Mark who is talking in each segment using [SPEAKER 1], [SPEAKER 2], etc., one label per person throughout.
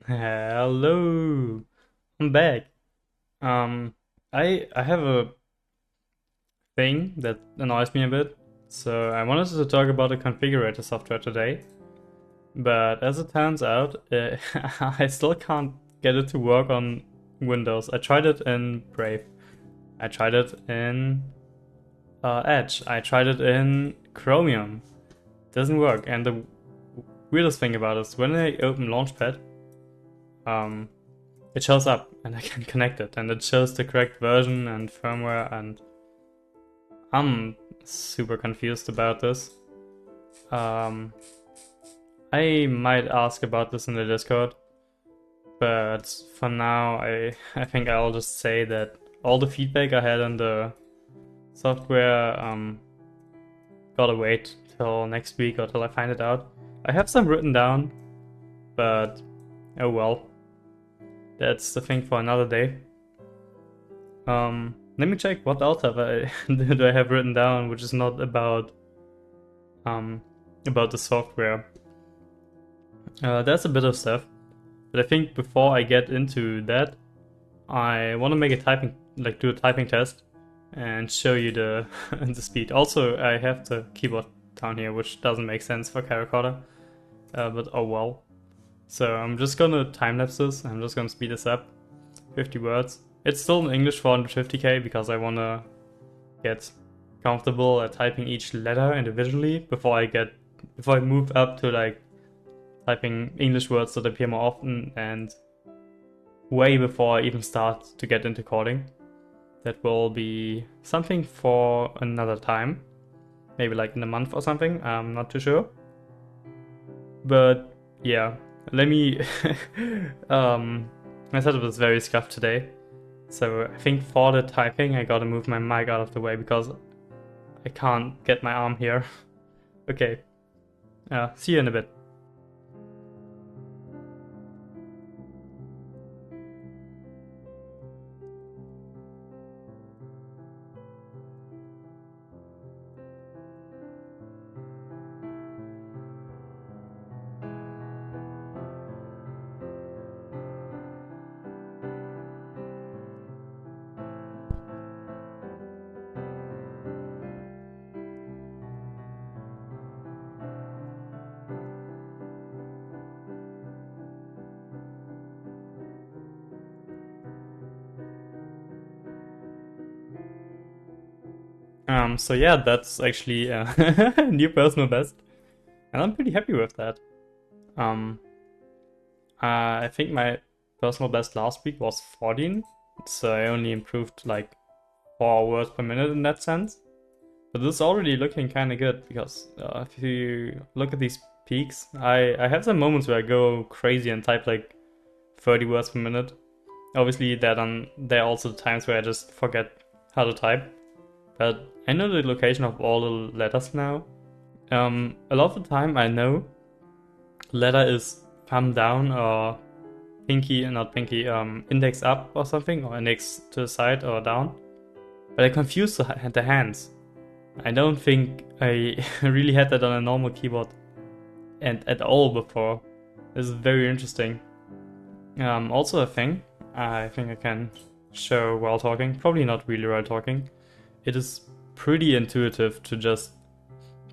[SPEAKER 1] Hello, I'm back. Um, I have a thing that annoys me a bit, so I wanted to talk about the configurator software today. But as it turns out, I still can't get it to work on Windows. I tried it in Brave. I tried it in Edge. I tried it in Chromium. Doesn't work. And the weirdest thing about it is when I open Launchpad, um, it shows up and I can connect it and it shows the correct version and firmware, and I'm super confused about this. I might ask about this in the Discord, but for now I think I'll just say that all the feedback I had on the software gotta wait till next week or till I find it out. I have some written down, but oh well. That's the thing for another day. Let me check what else do I have written down, which is not about the software. There's a bit of stuff, but I think before I get into that, I want to make do a typing test, and show you the the speed. Also, I have the keyboard down here, which doesn't make sense for CharaChorder, but oh well. So I'm just gonna time-lapse this. I'm just gonna speed this up, 50 words. It's still in English 450k because I wanna get comfortable at typing each letter individually before I move up to like typing English words that appear more often, and way before I even start to get into coding. That will be something for another time, maybe like in a month or something. I'm not too sure, but yeah. Let me. My setup is very scuffed today, so I think for the typing I gotta move my mic out of the way because I can't get my arm here. Okay, see you in a bit. So yeah, that's actually a new personal best, and I'm pretty happy with that. Um, I think my personal best last week was 14, so I only improved like 4 words per minute in that sense. But this is already looking kind of good because if you look at these peaks, I have some moments where I go crazy and type like 30 words per minute. Obviously, there are also times where I just forget how to type. But I know the location of all the letters now. A lot of the time I know letter is thumb down or not pinky, index up or something, or index to the side or down. But I confuse the hands. I don't think I really had that on a normal keyboard and at all before. This is very interesting. Also a thing I think I can show while talking, probably not really while talking. It is pretty intuitive to just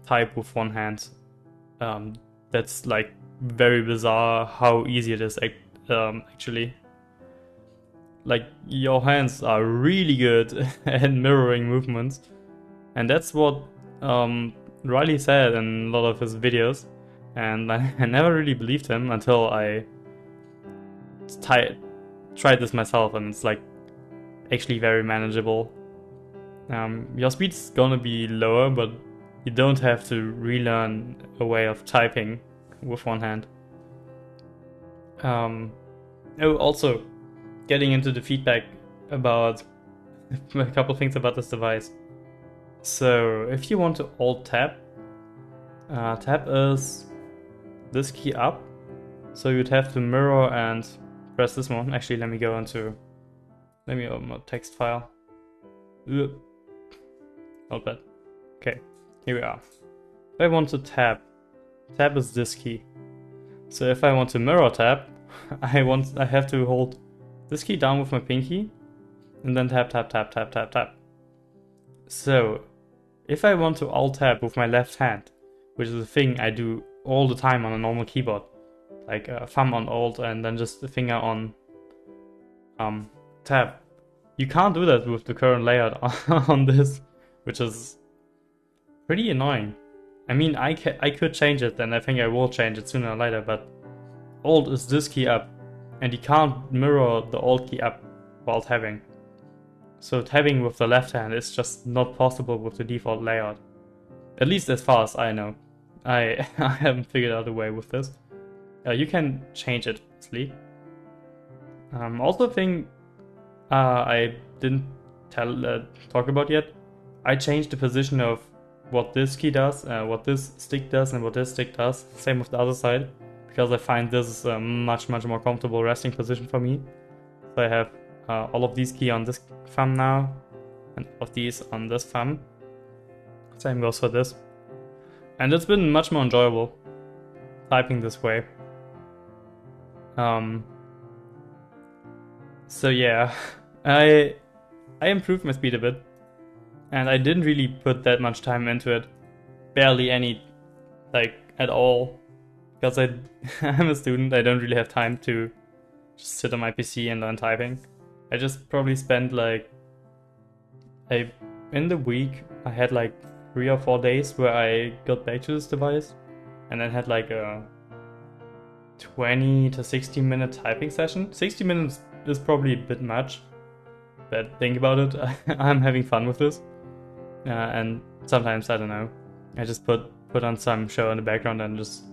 [SPEAKER 1] type with one hand. That's like very bizarre how easy it is actually. Like, your hands are really good at mirroring movements, and that's what Riley said in a lot of his videos, and I never really believed him until I tried this myself, and it's like actually very manageable. Your speed's gonna be lower, but you don't have to relearn a way of typing with one hand. Oh, also, getting into the feedback about a couple things about this device. So, if you want to Alt Tab, Tab is this key up, so you'd have to mirror and press this one. Actually, let me open a text file. Not bad. Okay, here we are. If I want to tab is this key. So if I want to mirror tab, I have to hold this key down with my pinky and then tap, tap, tap, tap, tap, tap. So if I want to alt tab with my left hand, which is a thing I do all the time on a normal keyboard, like thumb on alt and then just the finger on tab, you can't do that with the current layout on this, which is pretty annoying. I mean, I could change it, and I think I will change it sooner or later, but alt is this key up, and you can't mirror the alt key up while tabbing. So tabbing with the left hand is just not possible with the default layout. At least as far as I know. I haven't figured out a way with this. You can change it easily. Also, a thing I didn't talk about yet. I changed the position of what this key does, what this stick does, and what this stick does. Same with the other side, because I find this is a much more comfortable resting position for me. So I have all of these keys on this thumb now, and all of these on this thumb. Same goes for this. And it's been much more enjoyable typing this way. So yeah, I improved my speed a bit, and I didn't really put that much time into it, barely any, like at all, because I'm a student. I don't really have time to just sit on my PC and learn typing. I just probably spent like in the week I had like 3 or 4 days where I got back to this device, and then had like a 20 to 60 minute typing session. 60 minutes is probably a bit much, but think about it, I'm having fun with this. And sometimes, I don't know, I just put on some show in the background and just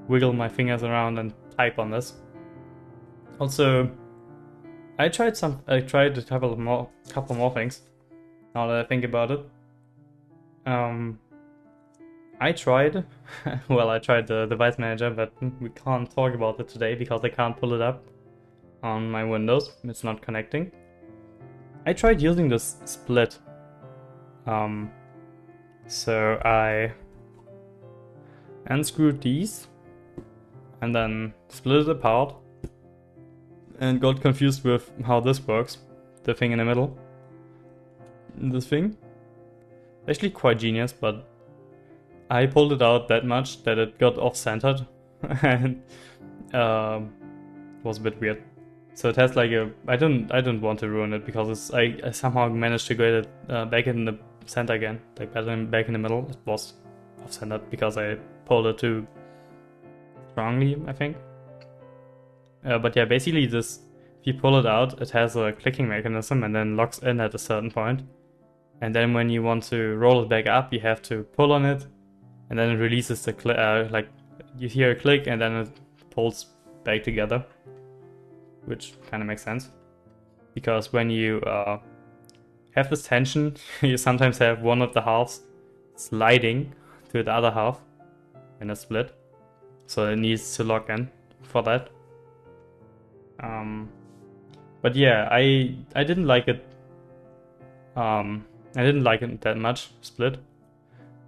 [SPEAKER 1] wiggle my fingers around and type on this. Also, I tried a couple more things, now that I think about it. I tried the device manager, but we can't talk about it today because I can't pull it up on my Windows. It's not connecting. I tried using this split. So I unscrewed these and then split it apart and got confused with how this works. The thing in the middle. This thing. Actually quite genius, but I pulled it out that much that it got off-centered and was a bit weird. So it has like I don't want to ruin it because I somehow managed to get it back in the center again, like back in the middle. It was off-centered because I pulled it too strongly, I think. But yeah, basically this, if you pull it out, it has a clicking mechanism and then locks in at a certain point. And then when you want to roll it back up, you have to pull on it, and then it releases the click. Like you hear a click, and then it pulls back together, which kind of makes sense. Because when you have this tension, you sometimes have one of the halves sliding to the other half in a split, so it needs to lock in for that. But yeah, I didn't like it. I didn't like it that much, split.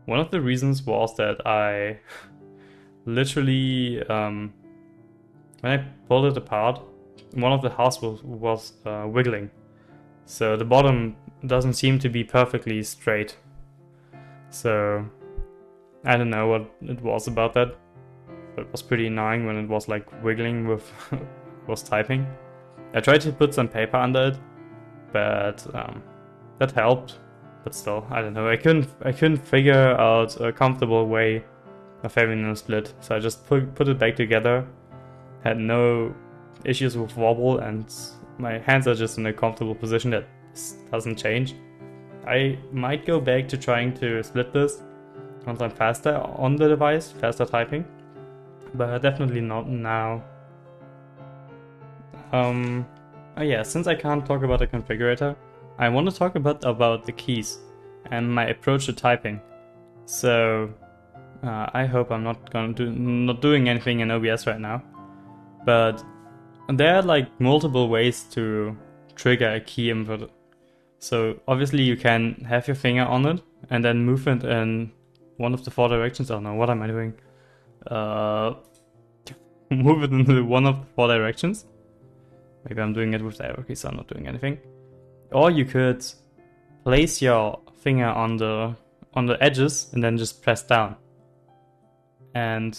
[SPEAKER 1] One of the reasons was that I literally, when I pulled it apart, one of the halves was wiggling. So the bottom doesn't seem to be perfectly straight. So I don't know what it was about that, but it was pretty annoying when it was like wiggling with was typing. I tried to put some paper under it, but that helped. But still, I don't know. I couldn't figure out a comfortable way of having a split. So I just put it back together. Had no issues with wobble, and my hands are just in a comfortable position that doesn't change. I might go back to trying to split this once I'm faster on the device, faster typing, but definitely not now. Oh yeah, since I can't talk about the configurator, I want to talk about the keys and my approach to typing. So I hope I'm not doing anything in OBS right now, but there are like multiple ways to trigger a key input. So obviously you can have your finger on it and then move it in one of the 4 directions. Oh no, what am I doing? move it into one of the 4 directions. Maybe I'm doing it with the arrow key, so I'm not doing anything. Or you could place your finger on the edges and then just press down. And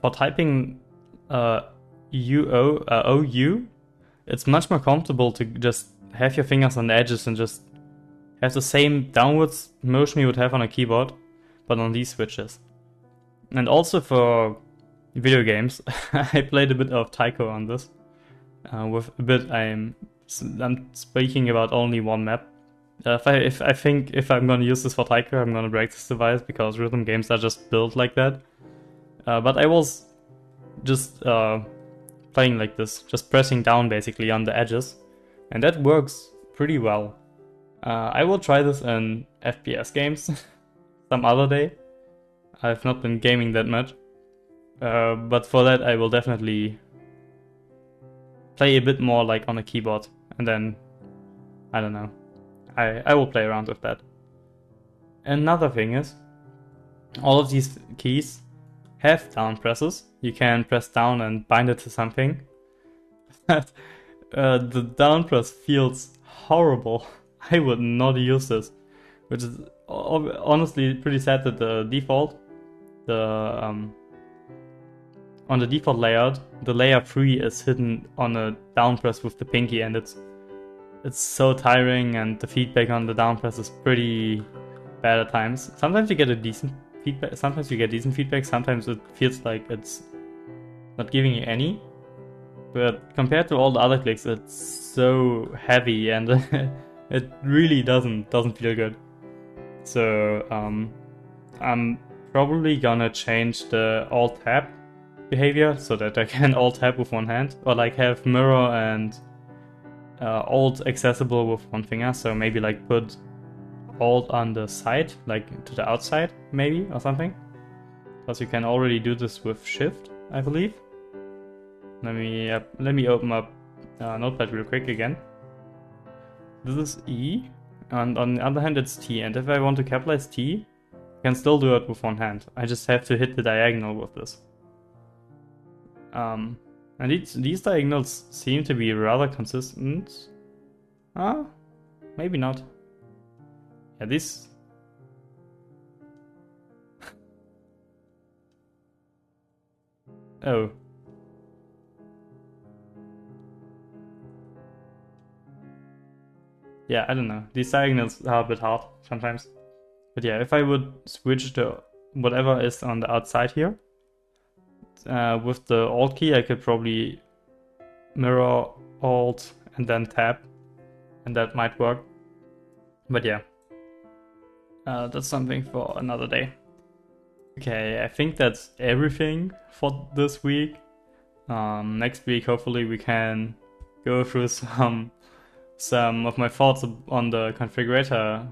[SPEAKER 1] for typing OU, it's much more comfortable to just have your fingers on the edges and just have the same downwards motion you would have on a keyboard, but on these switches. And also for video games, I played a bit of Taiko on this. With a bit, I'm speaking about only one map. If I'm gonna use this for Taiko, I'm gonna break this device because rhythm games are just built like that. But I was just playing like this, just pressing down basically on the edges, and that works pretty well. I will try this in FPS games some other day. I've not been gaming that much, but for that I will definitely play a bit more like on a keyboard, and then, I don't know, I will play around with that. Another thing is, all of these keys have down presses. You can press down and bind it to something. The down press feels horrible. I would not use this, which is honestly pretty sad that the default, on the default layout, the layer 3 is hidden on a down press with the pinky, and it's so tiring, and the feedback on the down press is pretty bad at times. Sometimes you get a decent feedback, sometimes it feels like it's not giving you any, but compared to all the other clicks, it's so heavy, and it really doesn't feel good. So I'm probably gonna change the Alt-Tab behavior so that I can Alt-Tab with one hand, or like have mirror and Alt accessible with one finger. So maybe like put Alt on the side, like to the outside maybe, or something. Because you can already do this with Shift, I believe. Let me open up Notepad real quick again. This is E, and on the other hand it's T, and if I want to capitalize T, I can still do it with one hand. I just have to hit the diagonal with this. And these diagonals seem to be rather consistent. Maybe not. Yeah, these... Oh. Yeah, I don't know. These diagonals are a bit hard sometimes. But yeah, if I would switch to whatever is on the outside here, with the Alt key I could probably mirror Alt and then Tab, and that might work. But yeah, that's something for another day. Okay, I think that's everything for this week. Next week hopefully we can go through some of my thoughts on the configuration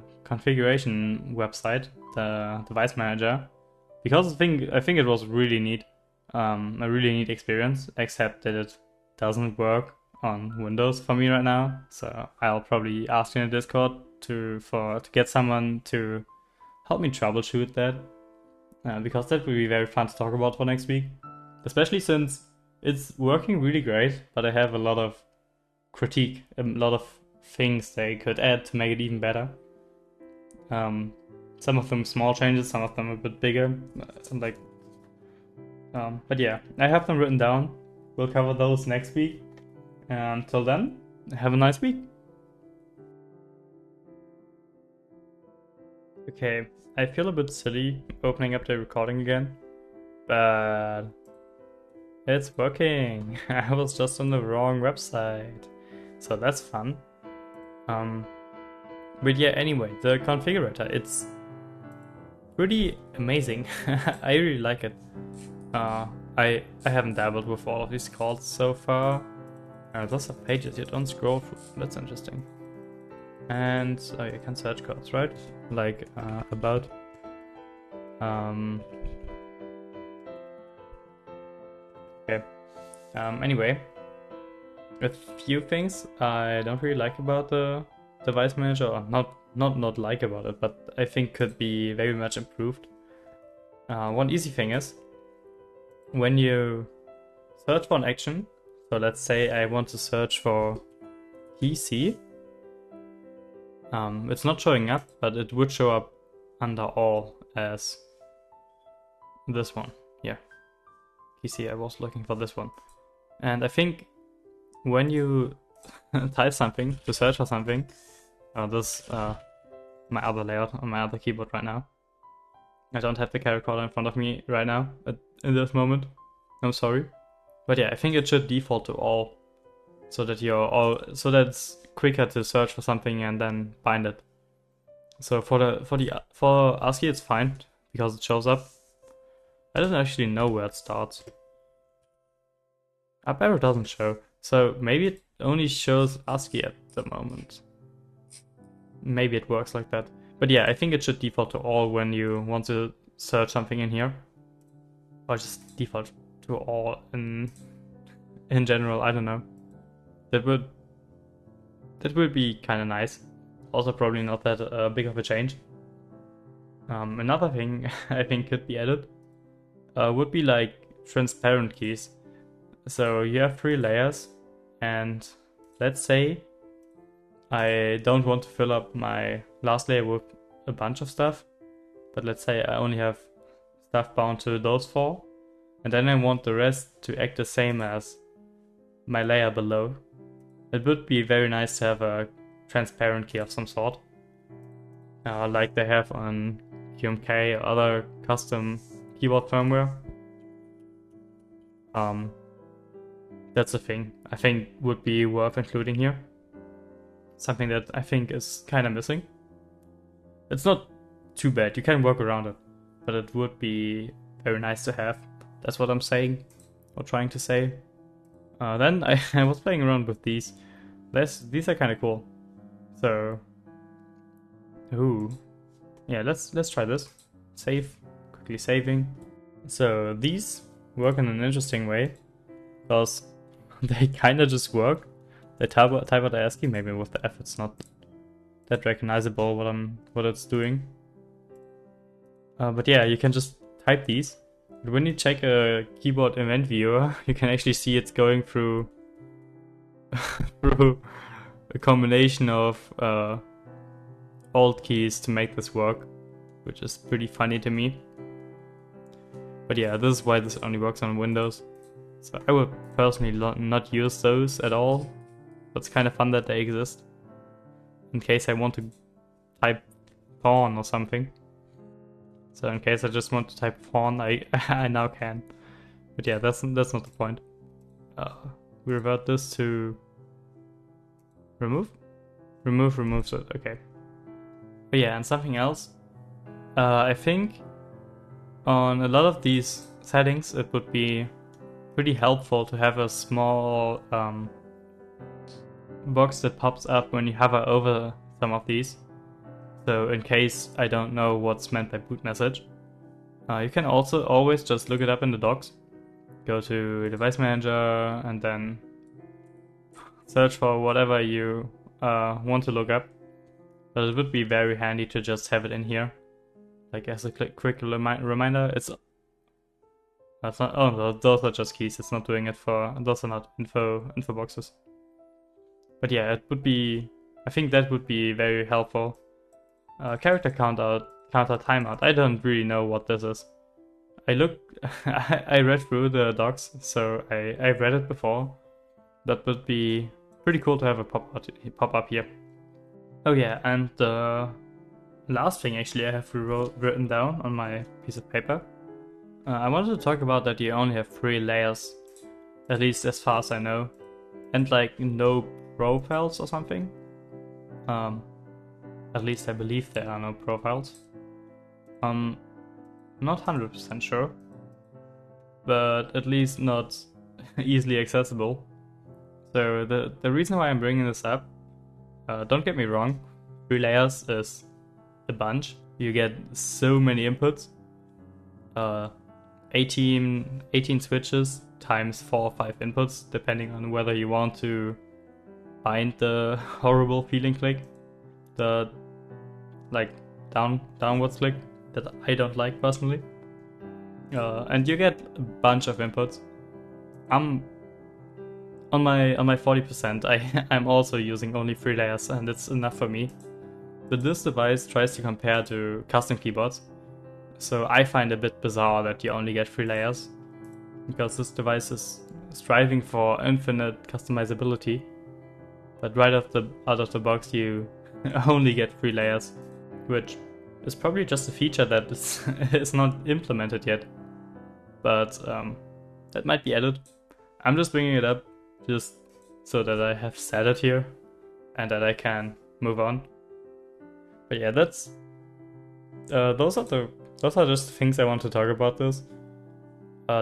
[SPEAKER 1] website, the device manager, because I think it was really neat, a really neat experience, except that it doesn't work on Windows for me right now. So I'll probably ask you in Discord to get someone to help me troubleshoot that, because that would be very fun to talk about for next week, especially since it's working really great, but I have a lot of critique, a lot of things they could add to make it even better. Some of them small changes, some of them a bit bigger, but yeah, I have them written down. We'll cover those next week. Until then, have a nice week. Okay, I feel a bit silly opening up the recording again, but it's working. I was just on the wrong website, so that's fun. But yeah, anyway, the configurator, it's pretty amazing. I really like it. I haven't dabbled with all of these calls so far. Lots of pages, you don't scroll through. That's interesting. And you can search codes, right? Like about. Okay. Anyway, a few things I don't really like about the device manager, or not like about it, but I think could be very much improved. One easy thing is, when you search for an action. So let's say I want to search for key C. It's not showing up, but it would show up under all as this one. Yeah, key C, I was looking for this one. And I think when you type something to search for something, this my other layout on my other keyboard right now. I don't have the CharaChorder in front of me right now in this moment. I'm sorry, but yeah, I think it should default to all, so that so that it's quicker to search for something and then find it. So for ASCII it's fine because it shows up. I don't actually know where it starts. Up arrow doesn't show, so maybe it only shows ASCII at the moment. Maybe it works like that. But yeah, I think it should default to all when you want to search something in here. Or just default to all in general, I don't know. That would be kind of nice. Also probably not that big of a change. Another thing I think could be added would be like transparent keys. So you have 3 layers, and let's say I don't want to fill up my last layer with a bunch of stuff, but let's say I only have stuff bound to those 4, and then I want the rest to act the same as my layer below. It would be very nice to have a transparent key of some sort, like they have on QMK or other custom keyboard firmware. That's a thing I think would be worth including here. Something that I think is kind of missing. It's not too bad, you can work around it, but it would be very nice to have. That's what I'm saying, or trying to say. Then I was playing around with these. These are kind of cool. So, yeah, let's try this. Save, quickly saving. So these work in an interesting way, because they kind of just work. They type out the ASCII, maybe with the F it's not that recognizable what it's doing. But yeah, you can just type these. But when you check a keyboard event viewer, you can actually see it's going through through a combination of alt keys to make this work, which is pretty funny to me. But yeah, this is why this only works on Windows. So I would personally not use those at all. But it's kind of fun that they exist, in case I want to type pawn or something. So in case I just want to type pawn, I now can. But yeah, that's not the point. We revert this to remove, so okay. But yeah, and something else. I think on a lot of these settings, it would be pretty helpful to have a small box that pops up when you hover over some of these. So in case I don't know what's meant by boot message. You can also always just look it up in the docs. Go to Device Manager and then search for whatever you want to look up. But it would be very handy to just have it in here, like as a quick reminder. That's not. Oh, those are just keys. It's not doing it for. Those are not info boxes. But yeah, it would be. I think that would be very helpful. Character counter timeout. I don't really know what this is. I read through the docs, so I read it before. That would be pretty cool to have a pop up here. Oh yeah, and the last thing actually I have written down on my piece of paper. I wanted to talk about that you only have 3 layers, at least as far as I know, and like no profiles or something. At least I believe there are no profiles. Not 100% sure, but at least not easily accessible. So the reason why I'm bringing this up, don't get me wrong, 3 layers is a bunch. You get so many inputs. 18 switches times 4 or 5 inputs, depending on whether you want to find the horrible feeling click, the like downwards click that I don't like personally. And you get a bunch of inputs. I'm on my 40%. I'm also using only 3 layers, and it's enough for me. But this device tries to compare to custom keyboards, so I find it a bit bizarre that you only get 3 layers, because this device is striving for infinite customizability, but right out of the box you only get 3 layers, which is probably just a feature that is not implemented yet, but that might be added. I'm just bringing it up just so that I have said it here and that I can move on. But yeah, that's those are just things I want to talk about this.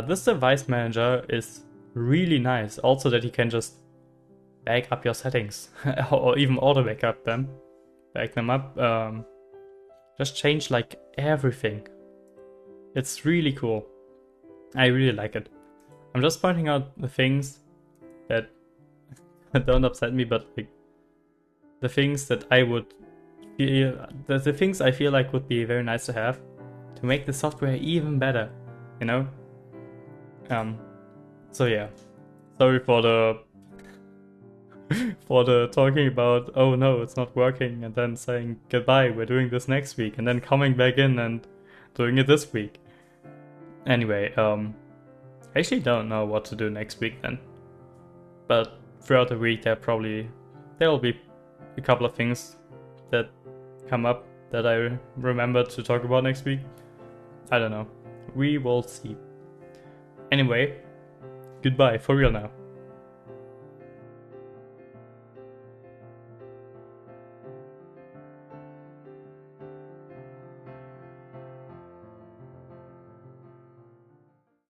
[SPEAKER 1] This device manager is really nice. Also that you can just back up your settings or even auto back them up. Just change like everything. It's really cool. I really like it. I'm just pointing out the things that don't upset me, but like the things that I would feel, the things I feel like would be very nice to have to make the software even better, you know? So yeah, sorry for the talking about, oh no, it's not working, and then saying goodbye, we're doing this next week, and then coming back in and doing it this week. Anyway, I actually don't know what to do next week then. But throughout the week there will be a couple of things that come up that I remember to talk about next week. I don't know. We will see. Anyway, goodbye, for real now.